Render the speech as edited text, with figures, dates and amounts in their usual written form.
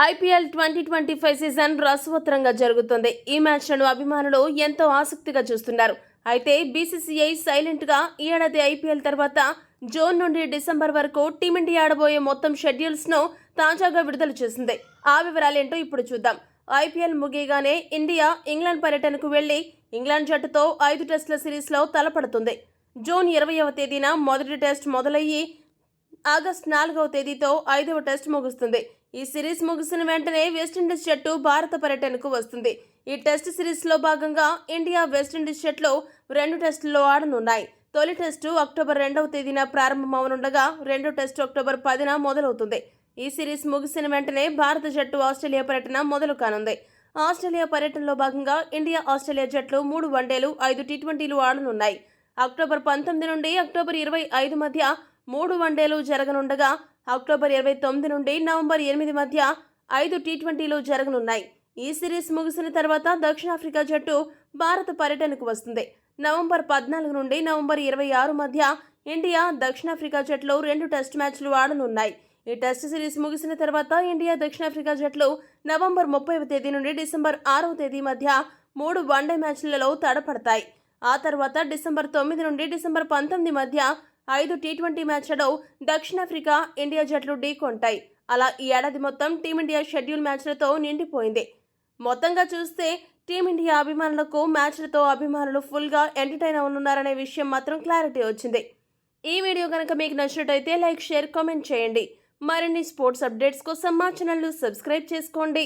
IPL 2025 season రసవత్తరంగా జరుగుతుంది. ఈ మ్యాచ్లను అభిమానులు ఎంతో ఆసక్తిగా చూస్తున్నారు. అయితే బీసీసీఐ సైలెంట్ గా ఈ ఏడాది ఐపీఎల్ తర్వాత జూన్ నుండి డిసెంబర్ వరకు టీమిండియా ఆడబోయే మొత్తం షెడ్యూల్స్ ను తాజాగా విడుదల చేసింది. ఆ వివరాలేంటో ఇప్పుడు చూద్దాం. ఐపీఎల్ ముగియగానే ఇండియా ఇంగ్లాండ్ పర్యటనకు వెళ్లి ఇంగ్లాండ్ జట్టుతో 5 టెస్టుల సిరీస్లో తలపడుతుంది. జూన్ 20వ తేదీన మొదటి టెస్ట్ మొదలయ్యి ఆగస్టు 4వ తేదీతో 5వ టెస్ట్ ముగుస్తుంది. ఈ సిరీస్ ముగిసిన వెంటనే వెస్టిండీస్ జట్టు భారత పర్యటనకు వస్తుంది. ఈ టెస్ట్ సిరీస్లో భాగంగా ఇండియా వెస్టిండీస్ జట్లు 2 టెస్టుల్లో ఆడనున్నాయి. తొలి టెస్టు అక్టోబర్ 2వ తేదీన ప్రారంభమవనుండగా రెండో టెస్టు అక్టోబర్ 10న మొదలవుతుంది. ఈ సిరీస్ ముగిసిన వెంటనే భారత జట్టు ఆస్ట్రేలియా పర్యటన మొదలు కానుంది. ఆస్ట్రేలియా పర్యటనలో భాగంగా ఇండియా ఆస్ట్రేలియా జట్లు 3 వన్డేలు 5 టీ20లు ఆడనున్నాయి. అక్టోబర్ 19 నుండి అక్టోబర్ 25 మధ్య 3 వన్డేలు జరగనుండగా అక్టోబర్ 29 నుండి నవంబర్ 8 మధ్య 5 టీ20లు జరగనున్నాయి. ఈ సిరీస్ ముగిసిన తర్వాత దక్షిణాఫ్రికా జట్టు భారత పర్యటనకు వస్తుంది. నవంబర్ 14 నుండి నవంబర్ 26 మధ్య ఇండియా దక్షిణాఫ్రికా జట్లు 2 టెస్ట్ మ్యాచ్లు ఆడనున్నాయి. ఈ టెస్ట్ సిరీస్ ముగిసిన తర్వాత ఇండియా దక్షిణాఫ్రికా జట్లు నవంబర్ 30వ తేదీ నుండి డిసెంబర్ 6వ తేదీ మధ్య 3 వన్డే మ్యాచ్లలో తడపడతాయి. ఆ తర్వాత డిసెంబర్ 9 నుండి డిసెంబర్ 19 మధ్య 5 టీ20 మ్యాచ్లలో దక్షిణాఫ్రికా ఇండియా జట్లు ఢీకొంటాయి. అలా ఈ ఏడాది మొత్తం టీమిండియా షెడ్యూల్ మ్యాచ్లతో నిండిపోయింది. మొత్తంగా చూస్తే టీమిండియా అభిమానులకు మ్యాచ్లతో అభిమానులు ఫుల్గా ఎంటర్టైన్ అవనున్నారనే విషయం మాత్రం క్లారిటీ వచ్చింది. ఈ వీడియో కనుక మీకు నచ్చినట్టయితే లైక్, షేర్, కామెంట్ చేయండి. మరిన్ని స్పోర్ట్స్ అప్డేట్స్ కోసం మా ఛానల్ను సబ్స్క్రైబ్ చేసుకోండి.